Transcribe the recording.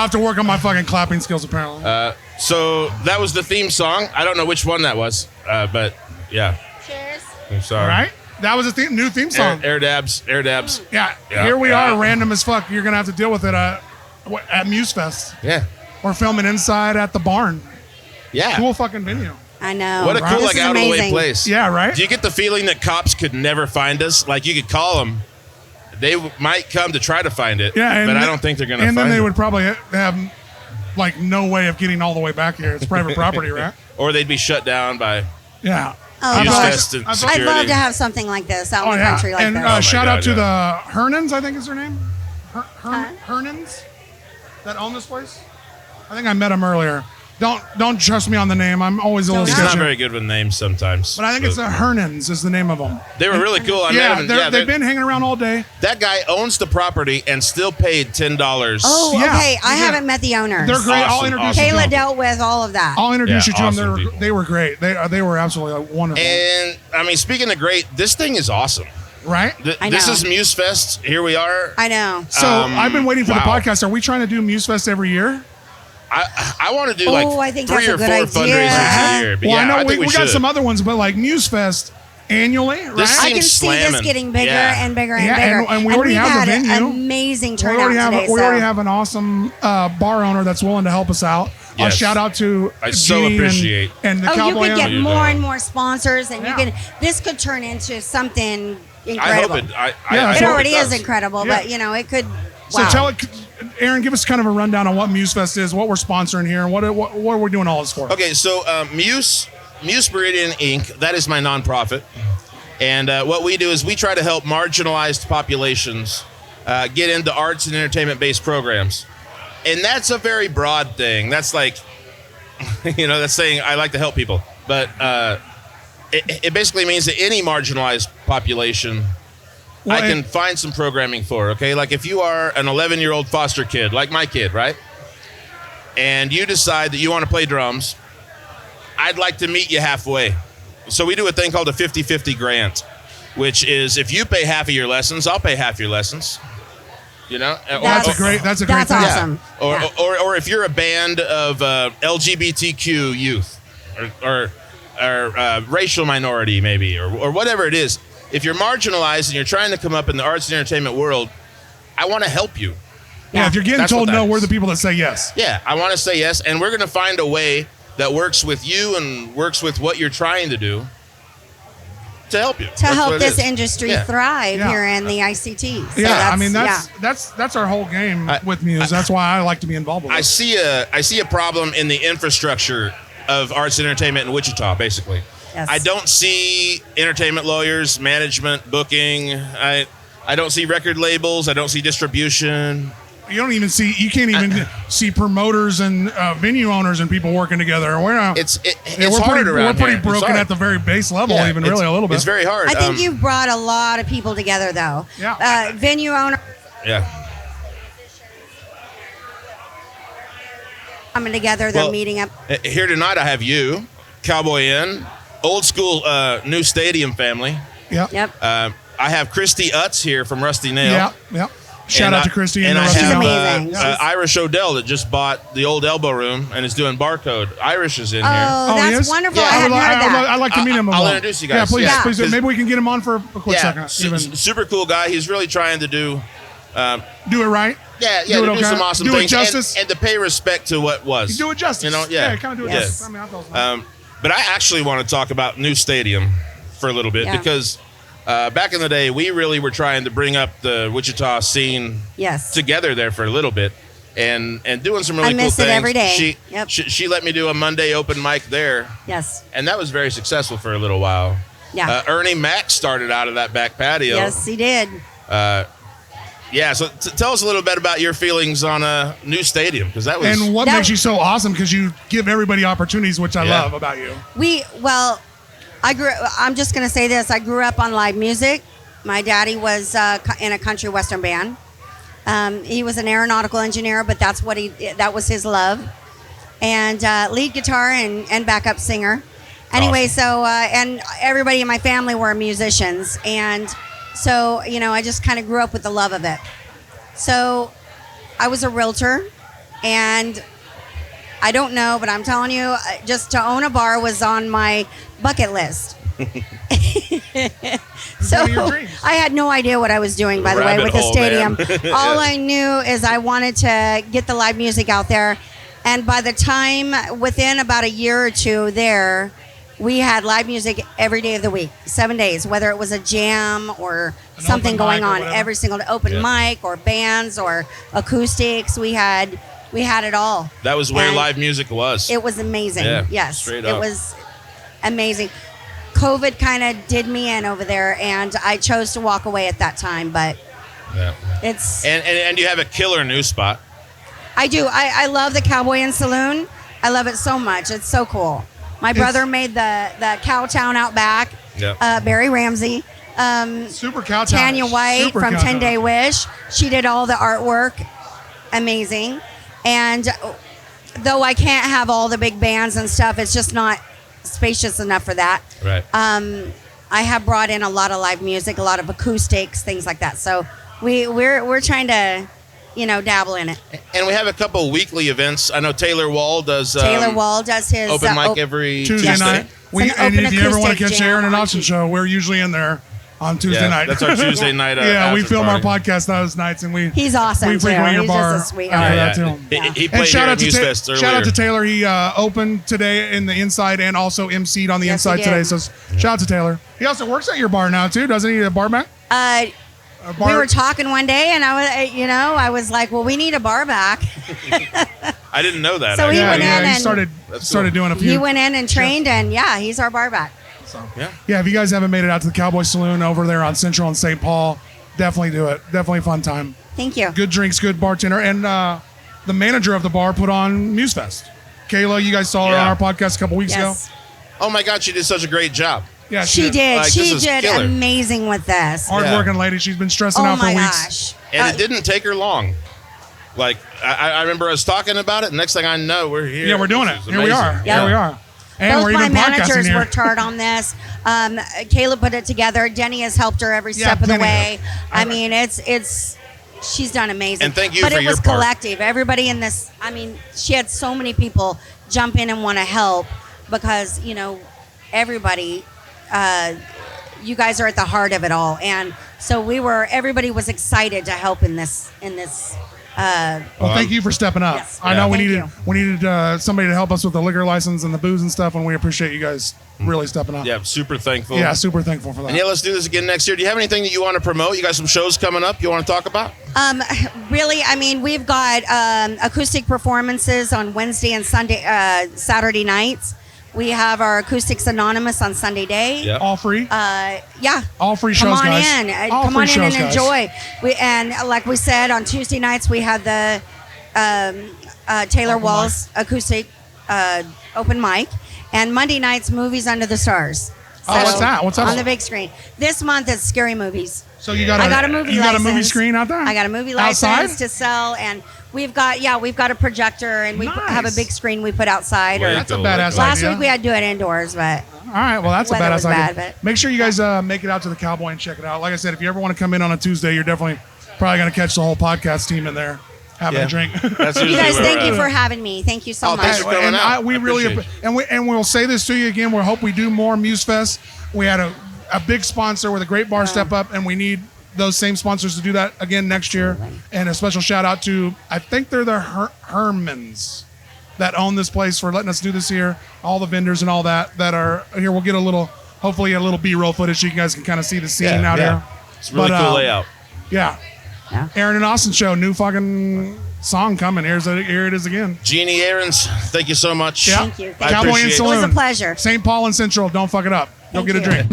have to work on my fucking clapping skills, apparently. So that was the theme song. I don't know which one that was, but yeah. Cheers. I'm sorry. Right? That was a new theme song. Air dabs. Yeah, here we are, random as fuck. You're going to have to deal with it at MuseFest. Yeah. We're filming inside at the barn. Yeah. Cool fucking venue. I know. What a cool, This like, is out of the way amazing. place. Yeah, right? Do you get the feeling that cops could never find us? Like, you could call them. They might come to try to find it, Yeah, but I don't think they're going to find it. And then they would probably have, like, no way of getting all the way back here. It's private property, right? Or they'd be shut down by Yeah. Oh, MuseFest and I'd security. love to have something like this out in the country like and this. shout God, out to yeah. the Hernans, I think is their name. Hernans that own this place. I think I met them earlier. Don't trust me on the name. I'm always a little He's not sketchy. very good with names sometimes. But I think it's the Hernans is the name of them. They were really cool. I met them. Yeah, they've been hanging around all day. That guy owns the property and still paid $10. Oh, Yeah, okay. I yeah. haven't met the owners. They're great. I'll Awesome, introduce you to Kayla them. dealt with all of that. I'll introduce Yeah, you to awesome them. people. They were great. They were absolutely wonderful. And I mean, speaking of great, this thing is awesome. Right? I This know. is MuseFest. Here we are. I know. So I've been waiting for wow. the podcast. Are we trying to do MuseFest every year? I want to do like I think 3 that's or a 4 good idea. fundraisers a year. But Well, yeah, I know think we we got should. some other ones, but like MuseFest annually, right? This I can seems see this slamming. getting bigger Yeah. and bigger and Yeah, bigger. and we already we've have the had venue. an amazing we turnout already today. have an awesome bar owner that's willing to help us out. Yes. Shout out to I so Jeannie appreciate. and the you Cowboy could get Inn. more and more sponsors, and Yeah. this could turn into something I incredible. hope it. I Yeah, It so hope already is does. incredible, Yeah. but it could. So Wow. tell it, Aaron, give us kind of a rundown on what MuseFest is, what we're sponsoring here, and what are we doing all this for? Okay, so Muse Meridian Inc. That is my nonprofit, and what we do is we try to help marginalized populations get into arts and entertainment-based programs, and that's a very broad thing. That's like, that's saying I like to help people, but it basically means that any marginalized population. Well, I can find some programming for, okay? Like if you are an 11-year-old foster kid, like my kid, right? And you decide that you want to play drums, I'd like to meet you halfway. So we do a thing called a 50-50 grant, which is if you pay half of your lessons, I'll pay half your lessons. That's a great That's thing. awesome. Yeah. Yeah. Or if you're a band of LGBTQ youth or racial minority maybe or whatever it is, if you're marginalized and you're trying to come up in the arts and entertainment world, I want to help you. Yeah, if you're getting That's told what that no, we're is. the people that say yes. Yeah, I want to say yes, and we're going to find a way that works with you and works with what you're trying to do to help you. To help this industry Yeah. thrive Yeah. here in the ICT. So Yeah, I mean that's our whole game I- with Muse. That's why I like to be involved with I it. see a problem in the infrastructure of arts and entertainment in Wichita, basically. Yes. I don't see entertainment lawyers, management, booking. I don't see record labels. I don't see distribution. You can't even see promoters and venue owners and people working together. We're not. It's we're hard pretty, around we're pretty here. It's broken hard. at the very base level, Yeah, even it's- really a little bit. It's very hard. I think you've brought a lot of people together, though. Yeah. Venue owner Yeah. coming together. They're Well, meeting up. Here tonight, I have you, Cowboy Inn, old school new stadium family. Yeah. Yep. I have Christy Utz here from Rusty Nail. Yeah. Yeah. Shout And out to Christy and and the I rest of have them. amazing. Irish Odell that just bought the old Elbow Room and is doing Barcode. Irish is in here. Oh, he that's is? wonderful. Yeah. I hadn't heard that. I'd like to meet him. I'll more. introduce you guys. Yeah, please, Yeah. please. Because- Maybe we can get him on for a quick second. Even super cool guy. He's really trying to do, do it right. to it do okay. some awesome Do it things justice. and to pay respect to what was. Do it justice. Yeah. kind of do it Yeah. justice. I mean, I felt nice. But I actually want to talk about new stadium for a little bit Yeah. because back in the day, we really were trying to bring up the Wichita scene Yes. together there for a little bit and doing some really I cool miss it things. every day. She, Yep. she let me do a Monday open mic there, Yes. and that was very successful for a little while. Yeah. Ernie Mac started out of that back patio. Yes, he did. Yeah, so tell us a little bit about your feelings on a new stadium, because that was... And what That- makes you so awesome? Because you give everybody opportunities, which I Yeah. love about you. I'm just going to say this. I grew up on live music. My daddy was in a country western band. He was an aeronautical engineer, but that was his love. And lead guitar and backup singer. Anyway, so, and everybody in my family were musicians. And so, I just kind of grew up with the love of it. So I was a realtor And I don't know, but I'm telling you, just to own a bar was on my bucket list. So I had no idea what I was doing, by the way, with the stadium. All I knew is I wanted to get the live music out there. And by the time, within about a year or two there, we had live music every day of the week, 7 days, whether it was a jam or something going on, every single open mic or bands or acoustics. We had it all. That was where live music was. It was amazing. Yeah, yes, straight up. It was amazing. COVID kind of did me in over there, and I chose to walk away at that time. But it's and you have a killer new spot. I do. I love the Cowboy Inn Saloon. I love it so much. It's so cool. My brother made the Cowtown out back. Barry Ramsey. Super Cowtown. Tanya White Super from Cowtown. 10 Day Wish. She did all the artwork. Amazing. And though I can't have all the big bands and stuff, it's just not spacious enough for that. Right. I have brought in a lot of live music, a lot of acoustics, things like that. So we're trying to, dabble in it. And we have a couple of weekly events. I know Taylor Wall does. Taylor Wall does his open mic every Tuesday night. And if you ever want to catch Aaron and Austin show, we're usually in there on Tuesday night. That's our Tuesday night. We film our podcast those nights, and he's awesome. We frequent your bar. Just a sweetheart. He played here at MuseFest earlier. Shout out to Taylor. He opened today in the inside and also emceed on the inside today. So shout out to Taylor. He also works at your bar now too, doesn't he? A bar back? We were talking one day, and I was like, "Well, we need a bar back." I didn't know that. So he went in and started doing a few. He went in and trained, and he's our bar back. So if you guys haven't made it out to the Cowboy Saloon over there on Central and St. Paul, definitely do it. Definitely a fun time. Thank you. Good drinks, good bartender, and the manager of the bar put on MuseFest. Kayla, you guys saw her on our podcast a couple weeks ago. Oh my God, she did such a great job. Yeah, she did. Like, she did amazing with this. Hard-working lady. She's been stressing out for weeks. Oh my gosh! And it didn't take her long. Like I remember us talking about it. Next thing I know, we're here. Yeah, we're doing it. Here we are. Yeah. Here we are. And both we're my even managers here. worked hard on this. Kayla put it together. Denny has helped her every step of the way. I mean, she's done amazing. And thank you but for it your was part. collective. Everybody in this. I mean, she had so many people jump in and want to help because everybody. You guys are at the heart of it all, and so everybody was excited to help in this. Thank you for stepping up. Yes. I know we Thank needed somebody to help us with the liquor license and the booze and stuff, and we appreciate you guys really stepping up. Yeah, super thankful. Yeah, super thankful for that. And let's do this again next year. Do you have anything that you want to promote? You got some shows coming up you want to talk about? Really, I mean, we've got acoustic performances on Wednesday and Saturday nights. We have our Acoustics Anonymous on Sunday day. Yep. All free? All free shows, guys. Come on in and enjoy. And like we said, on Tuesday nights, we had the Taylor Wall's acoustic open mic. And Monday nights, Movies Under the Stars. What's that? What's that? On the big screen. This month, it's scary movies. So I got a movie license. Got a movie screen out there? I got a movie license to sell, and we've got a projector, and we have a big screen we put outside. That's a badass Last idea. week we had to do it indoors, but all right, well that's a weather was badass idea. bad, but- Make sure you guys make it out to the Cowboy and check it out. Like I said, if you ever want to come in on a Tuesday, you're definitely probably going to catch the whole podcast team in there having a drink. That's you guys, usually thank you for having me. Thank you so much. Thanks for coming out. We really and we'll say this to you again. We hope we do more MuseFest. We had a big sponsor with a great bar step up, and we need those same sponsors to do that again next year. And a special shout out to, I think they're the Hermans that own this place for letting us do this here. All the vendors and all that are here. We'll get hopefully a little B-roll footage so you guys can kind of see the scene out here. It's a really cool layout. Yeah. Aaron and Austin show, new fucking song coming. Here it is again. Jeannie Ahrens, thank you so much. Yeah. Thank you. Cowboy Inn Saloon. It was a pleasure. St. Paul and Central. Don't fuck it up. Go get a drink.